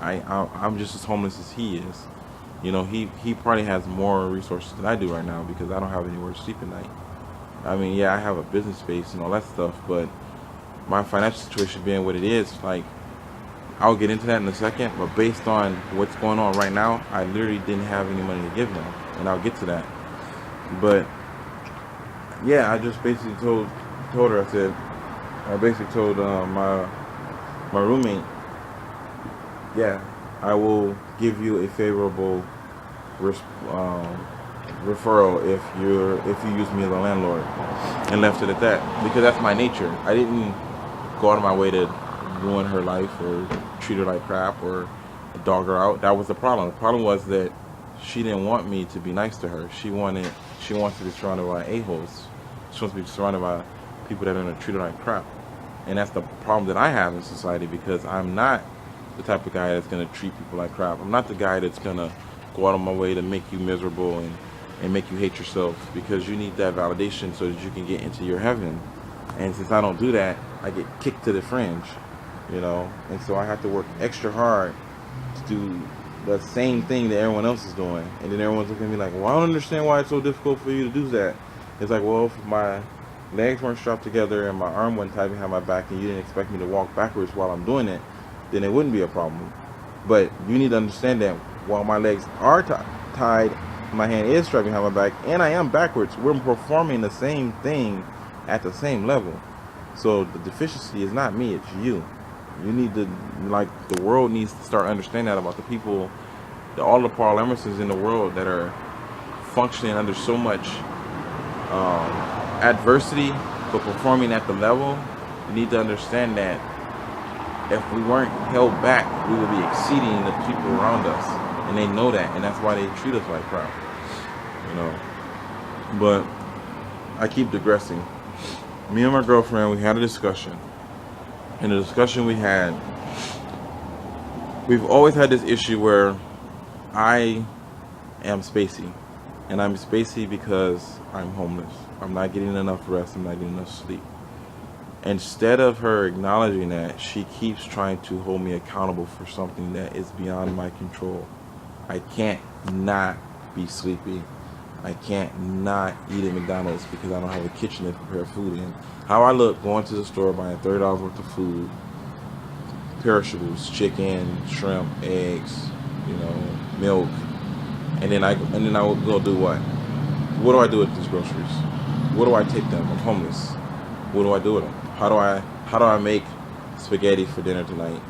I'm just as homeless as he is. You know, he probably has more resources than I do right now because I don't have anywhere to sleep at night. I mean, yeah, I have a business space and all that stuff, but my financial situation being what it is, like, I'll get into that in a second. But based on what's going on right now, I literally didn't have any money to give him, and I'll get to that. But yeah, I just basically told her. I basically told my roommate, yeah, I will give you a favorable res- um, referral if you use me as a landlord, and left it at that because that's my nature. I didn't go out of my way to ruin her life or treat her like crap or dog her out. That was the problem. The problem was that she didn't want me to be nice to her. She wants to be surrounded by a-holes. She wants to be surrounded by people that are gonna treat her like crap. And that's the problem that I have in society because I'm not the type of guy that's gonna treat people like crap. I'm not the guy that's gonna go out of my way to make you miserable and make you hate yourself because you need that validation so that you can get into your heaven. And since I don't do that, I get kicked to the fringe, you know. And so I have to work extra hard to do the same thing that everyone else is doing. And then everyone's looking at me like, well, I don't understand why it's so difficult for you to do that. It's like, well, if my legs weren't strapped together and my arm wasn't tied behind my back and you didn't expect me to walk backwards while I'm doing it, then it wouldn't be a problem. But you need to understand that while my legs are tied, my hand is strapped behind my back, and I am backwards, we're performing the same thing at the same level. So the deficiency is not me, it's you. You need to, like, the world needs to start understanding that about the people, all the Paul Emersons in the world that are functioning under so much adversity but performing at the level. You need to understand that if we weren't held back, we would be exceeding the people around us, and they know that, and that's why they treat us like crap, you know. But I keep digressing. Me and my girlfriend, we had a discussion. And the discussion we had, we've always had this issue where I am spacey. And I'm spacey because I'm homeless. I'm not getting enough rest. I'm not getting enough sleep. Instead of her acknowledging that, she keeps trying to hold me accountable for something that is beyond my control. I can't not be sleepy. I can't not eat at McDonald's because I don't have a kitchen to prepare food in. How I look going to the store buying $30 worth of food, perishables, chicken, shrimp, eggs, you know, milk, and then I will go do what? What do I do with these groceries? Where do I take them? I'm homeless. What do I do with them? How do I make spaghetti for dinner tonight?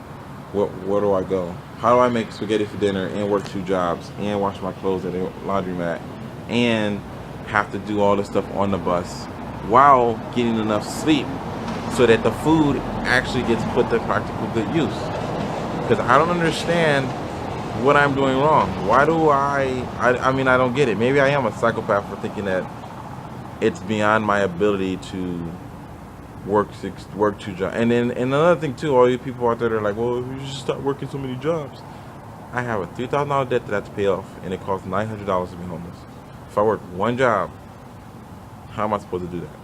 Where do I go? How do I make spaghetti for dinner and work 2 jobs and wash my clothes at the laundromat and have to do all this stuff on the bus while getting enough sleep so that the food actually gets put to practical good use? Because I don't understand what I'm doing wrong. Why do I mean, I don't get it. Maybe I am a psychopath for thinking that it's beyond my ability to work 2 jobs. And then and another thing too, all you people out there that are like, well, you should stop working so many jobs. I have a $3,000 debt that I have to pay off, and it costs $900 to be homeless. If I work 1 job, how am I supposed to do that?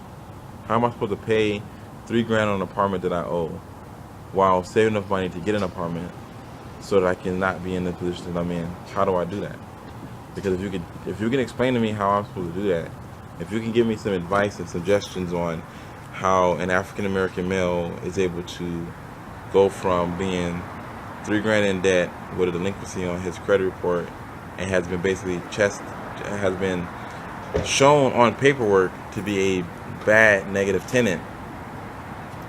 How am I supposed to pay $3,000 on an apartment that I owe while saving enough money to get an apartment so that I can not be in the position that I'm in? How do I do that? Because if you can explain to me how I'm supposed to do that, if you can give me some advice and suggestions on how an African American male is able to go from being $3,000 in debt with a delinquency on his credit report and has been basically has been shown on paperwork to be a bad negative tenant,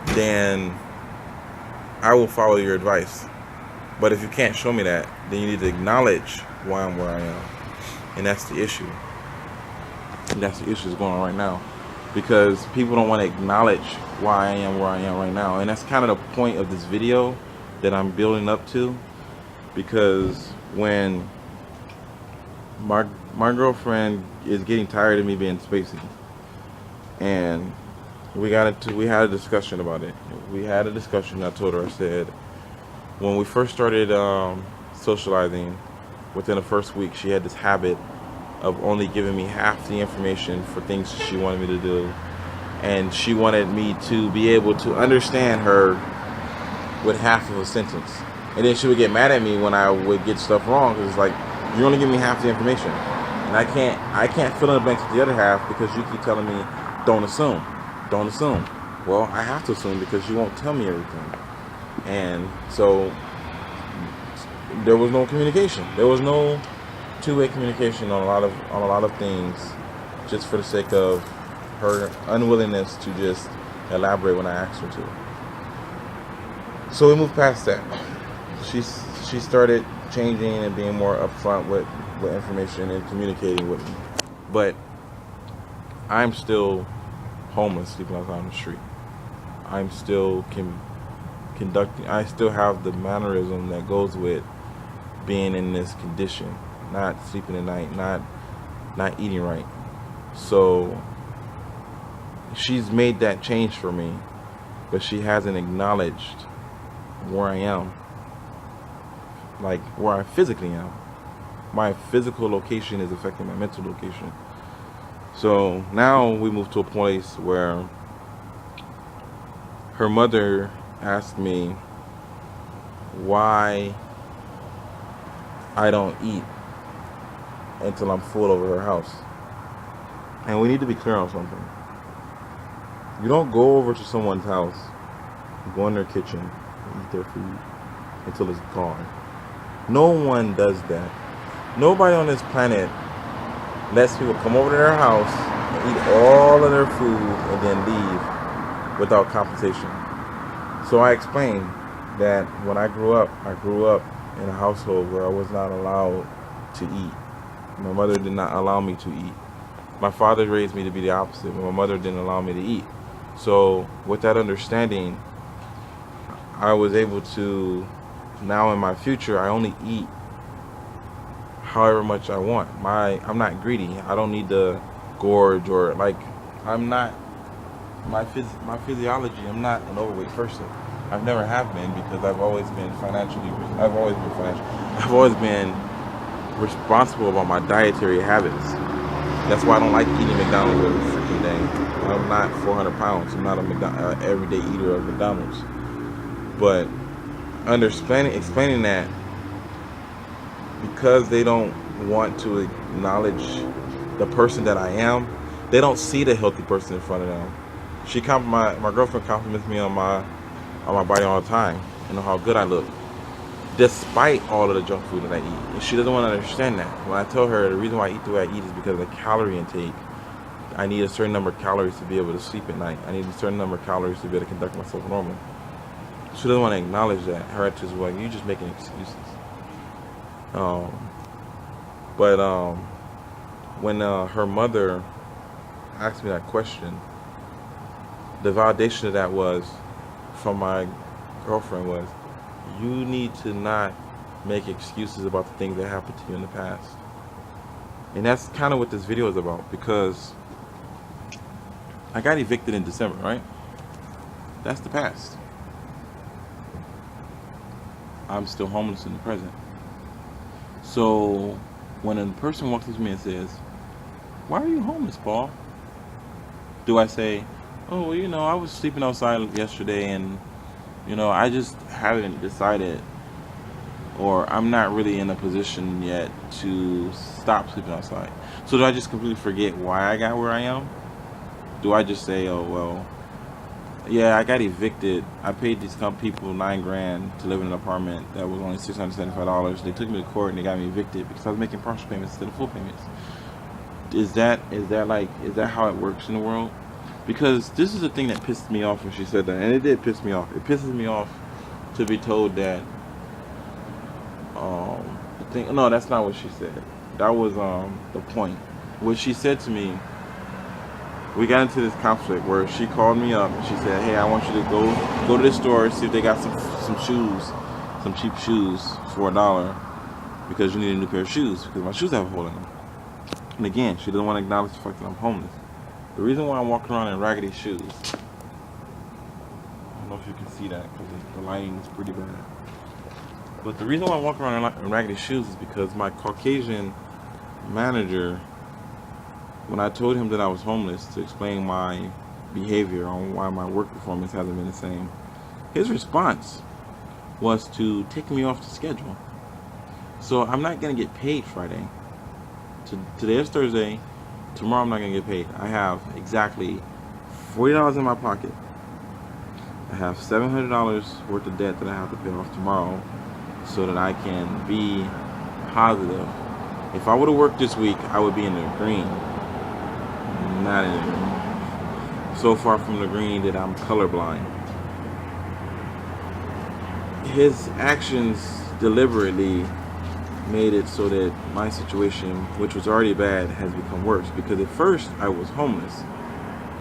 then I will follow your advice. But if you can't show me that, then you need to acknowledge why I'm where I am. And that's the issue. And that's the issue that's going on right now. Because people don't want to acknowledge why I am where I am right now. And that's kind of the point of this video that I'm building up to. Because when my girlfriend is getting tired of me being spacey, and we had a discussion about it. We had a discussion. I told her, I said, when we first started socializing, within the first week, she had this habit of only giving me half the information for things she wanted me to do, and she wanted me to be able to understand her with half of a sentence. And then she would get mad at me when I would get stuff wrong, because it's like, you only give me half the information, and I can't fill in the blanks with the other half because you keep telling me don't assume, don't assume. Well, I have to assume because you won't tell me everything. And so there was no communication. There was no two-way communication on a lot of things, just for the sake of her unwillingness to just elaborate when I asked her to. So we moved past that. She started changing and being more upfront with information and communicating with me. But I'm still homeless, sleeping outside on the street. I'm still conducting. I still have the mannerism that goes with being in this condition, not sleeping at night, not eating right. So she's made that change for me, but she hasn't acknowledged where I am, like where I physically am. My physical location is affecting my mental location. So now we move to a place where her mother asked me why I don't eat until I'm full over her house. And we need to be clear on something. You don't go over to someone's house, go in their kitchen, and eat their food until it's gone. No one does that. Nobody on this planet lets people come over to their house and eat all of their food and then leave without compensation. So I explained that when I grew up in a household where I was not allowed to eat. My mother did not allow me to eat. My father raised me to be the opposite, but my mother didn't allow me to eat. So with that understanding, I was able to, now in my future, I only eat however much I want. I'm not greedy. I don't need to gorge, or like, I'm not, my physiology, I'm not an overweight person. I've never have been, because I've always been responsible about my dietary habits. That's why I don't like eating McDonald's every freaking day. I'm not 400 pounds. I'm not a everyday eater of McDonald's. But explaining that, because they don't want to acknowledge the person that I am, they don't see the healthy person in front of them. My girlfriend compliments me on my body all the time, and how good I look, despite all of the junk food that I eat. And she doesn't want to understand that. When I tell her the reason why I eat the way I eat is because of the calorie intake. I need a certain number of calories to be able to sleep at night. I need a certain number of calories to be able to conduct myself normally. She doesn't want to acknowledge that. Her attitude is like, you're just making excuses. When her mother asked me that question, the validation of that was, from my girlfriend, was, you need to not make excuses about the things that happened to you in the past. And that's kind of what this video is about, because I got evicted in December, right? That's the past. I'm still homeless in the present. So when a person walks up to me and says, why are you homeless, Paul? Do I say, oh, well, I was sleeping outside yesterday, and I just haven't decided, or I'm not really in a position yet to stop sleeping outside. So do I just completely forget why I got where I am? Do I just say, oh, well, yeah, I got evicted. I paid these people $9,000 to live in an apartment that was only $675. They took me to court and they got me evicted because I was making partial payments instead of full payments. Is that how it works in the world? Because this is the thing that pissed me off when she said that, and it did piss me off. It pisses me off to be told that. No, that's not what she said. That was the point. What she said to me, we got into this conflict where she called me up and she said, hey, I want you to go to the store, see if they got some shoes, some cheap shoes for $1, because you need a new pair of shoes, because my shoes have a hole in them. And again, she doesn't want to acknowledge the fact that I'm homeless. The reason why I'm walking around in raggedy shoes, I don't know if you can see that because the lighting is pretty bad. But the reason why I'm walking around in raggedy shoes is because my Caucasian manager, when I told him that I was homeless, to explain my behavior on why my work performance hasn't been the same, his response was to take me off the schedule. So I'm not gonna get paid Friday. Today is Thursday. Tomorrow I'm not gonna get paid. I have exactly $40 in my pocket. I have $700 worth of debt that I have to pay off tomorrow, so that I can be positive. If I would have worked this week, I would be in the green. Not in the green. So far from the green that I'm colorblind. His actions deliberately made it so that my situation, which was already bad, has become worse. Because at first I was homeless.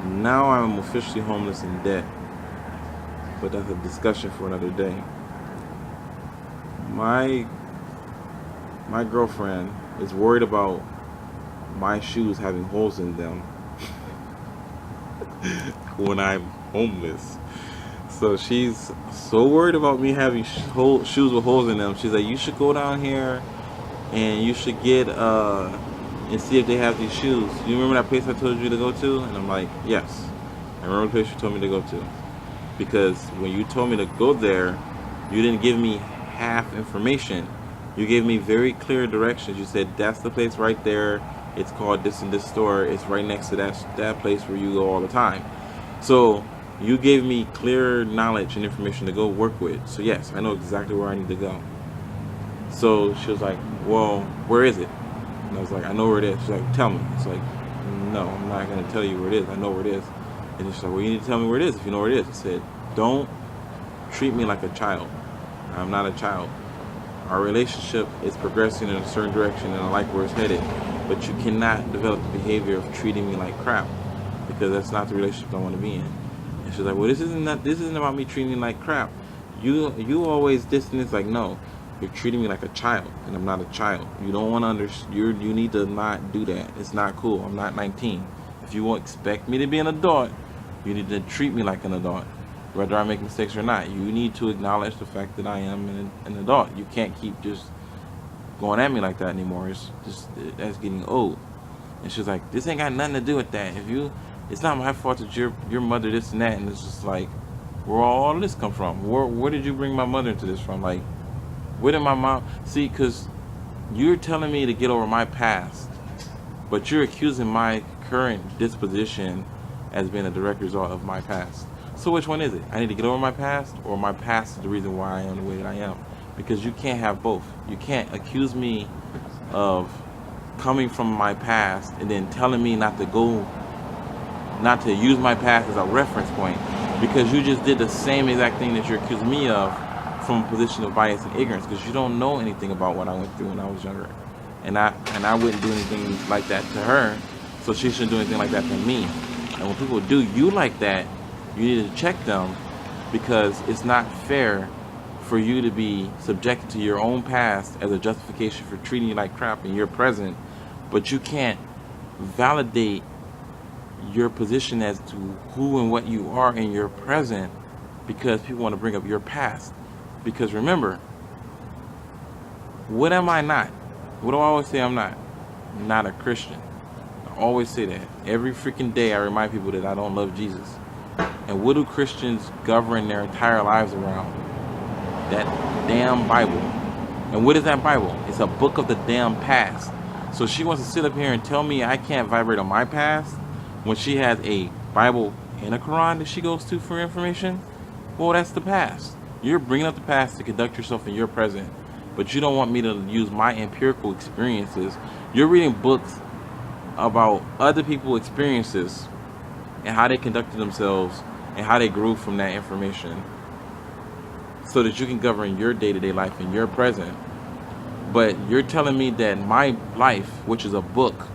Now I'm officially homeless in debt. But that's a discussion for another day. My girlfriend is worried about my shoes having holes in them when I'm homeless. So she's so worried about me having shoes with holes in them. She's like, you should go down here and you should get and see if they have these shoes. You remember that place I told you to go to? And I'm like, yes. I remember the place you told me to go to. Because when you told me to go there, you didn't give me half information. You gave me very clear directions. You said, that's the place right there. It's called this and this store. It's right next to that place where you go all the time. So you gave me clear knowledge and information to go work with. So yes, I know exactly where I need to go. So she was like, well, where is it? And I was like, I know where it is. She's like, tell me. It's like, no, I'm not going to tell you where it is. I know where it is. And she's like, well, you need to tell me where it is if you know where it is. I said, don't treat me like a child. I'm not a child. Our relationship is progressing in a certain direction and I like where it's headed. But you cannot develop the behavior of treating me like crap, because that's not the relationship I want to be in. And she's like, well, this isn't about me treating you like crap. You always distance. It's like, no, you're treating me like a child, and I'm not a child. You don't want to you need to not do that. It's not cool. I'm not 19. If you won't expect me to be an adult, you need to treat me like an adult, whether I make mistakes or not. You need to acknowledge the fact that I am an adult. You can't keep just going at me like that anymore. That's getting old. And she's like, this ain't got nothing to do with that. It's not my fault that your mother this and that. And it's just like, where all this come from? Where did you bring my mother into this from? Like, where did my mom see? Because you're telling me to get over my past, but you're accusing my current disposition as being a direct result of my past. So which one is it? I need to get over my past, or my past is the reason why I am the way that I am? Because you can't have both. You can't accuse me of coming from my past and then telling me not to use my past as a reference point, because you just did the same exact thing that you're accusing me of from a position of bias and ignorance, because you don't know anything about what I went through when I was younger. And I wouldn't do anything like that to her, so she shouldn't do anything like that to me. And when people do you like that, you need to check them, because it's not fair for you to be subjected to your own past as a justification for treating you like crap in your present, but you can't validate your position as to who and what you are in your present because people want to bring up your past. Because remember, what am I not? What do I always say I'm not? I'm not a Christian. I always say that. Every freaking day I remind people that I don't love Jesus. And what do Christians govern their entire lives around? That damn Bible. And what is that Bible? It's a book of the damn past. So she wants to sit up here and tell me I can't vibrate on my past when she has a Bible and a Quran that she goes to for information? Well, that's the past. You're bringing up the past to conduct yourself in your present, but you don't want me to use my empirical experiences. You're reading books about other people's experiences and how they conducted themselves and how they grew from that information, so that you can govern your day-to-day life in your present. But you're telling me that my life, which is a book,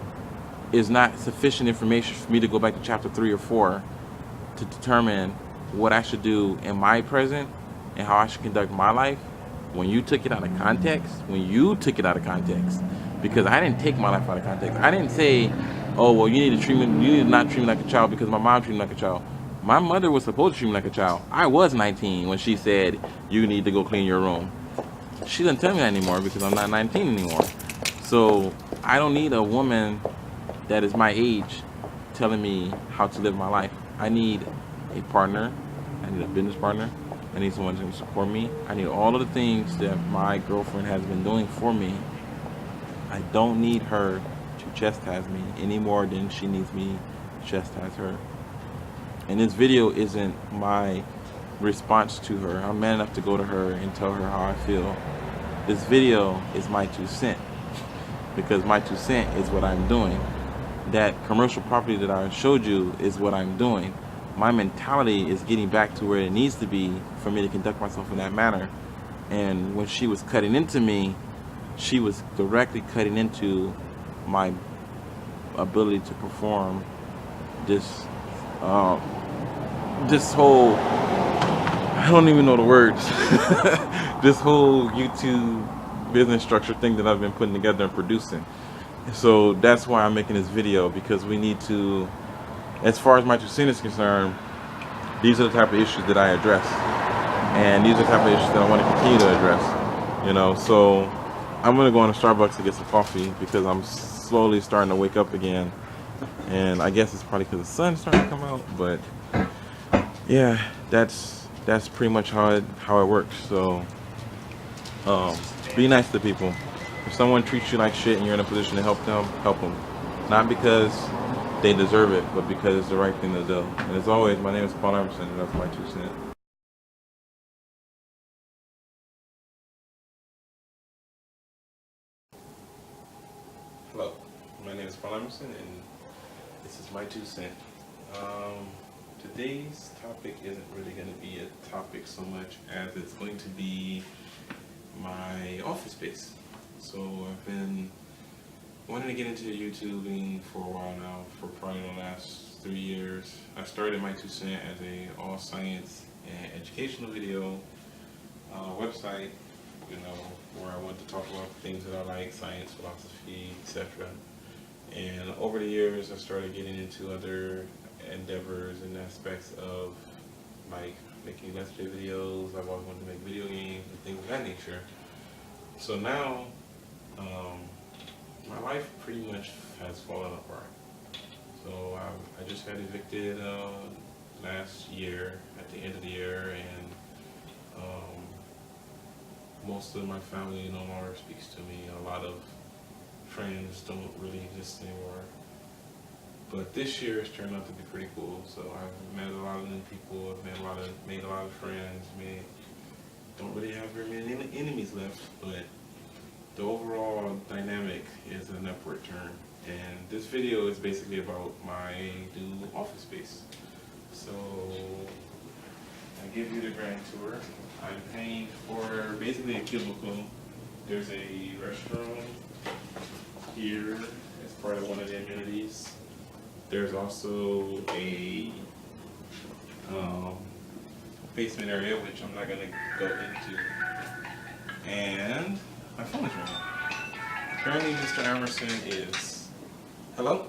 is not sufficient information for me to go back to chapter 3 or 4 to determine what I should do in my present and how I should conduct my life. When you took it out of context, because I didn't take my life out of context. I didn't say, oh, well, you need to not treat me like a child because my mom treated me like a child. My mother was supposed to treat me like a child. I was 19 when she said, you need to go clean your room. She doesn't tell me that anymore because I'm not 19 anymore. So I don't need a woman that is my age telling me how to live my life. I need a partner. I need a business partner. I need someone to support me. I need all of the things that my girlfriend has been doing for me. I don't need her to chastise me any more than she needs me to chastise her. And this video isn't my response to her. I'm man enough to go to her and tell her how I feel. This video is my 2 cents, because my 2 cents is what I'm doing. That commercial property that I showed you is what I'm doing. My mentality is getting back to where it needs to be for me to conduct myself in that manner. And when she was cutting into me, she was directly cutting into my ability to perform this this whole, I don't even know the words, this whole YouTube business structure thing that I've been putting together and producing. So that's why I'm making this video, because we need to, as far as my 2 cents is concerned, these are the type of issues that I address, and these are the type of issues that I want to continue to address. You know, so I'm gonna go into Starbucks to get some coffee because I'm slowly starting to wake up again, and I guess it's probably because the sun's starting to come out. But yeah, that's pretty much how it works. So be nice to people. If someone treats you like shit and you're in a position to help them, not because they deserve it, but because it's the right thing to do. And as always, my name is Paul Emerson, and that's my 2 cents. Hello, my name is Paul Emerson, and this is my 2 cents. Today's topic isn't really going to be a topic so much as it's going to be my office space. So I've been wanting to get into YouTubing for a while now, for probably the last 3 years. I started my 2 cents as a all science and educational video website, you know, where I want to talk about things that I like, science, philosophy, etc. And over the years, I started getting into other endeavors and aspects of, like, making let's play videos. I've always wanted to make video games and things of that nature. So now, my life pretty much has fallen apart. So I just got evicted last year, at the end of the year, and most of my family no longer speaks to me. A lot of friends don't really exist anymore. But this year has turned out to be pretty cool. So I've met a lot of new people. I've made a lot of friends. Don't really have very many enemies left, but the overall dynamic is an upward turn. And this video is basically about my new office space. So I give you the grand tour. I'm paying for basically a cubicle. There's a restroom here as part of one of the amenities. There's also a basement area, which I'm not going to go into. And my phone is ringing. Apparently Mr. Emerson is... Hello?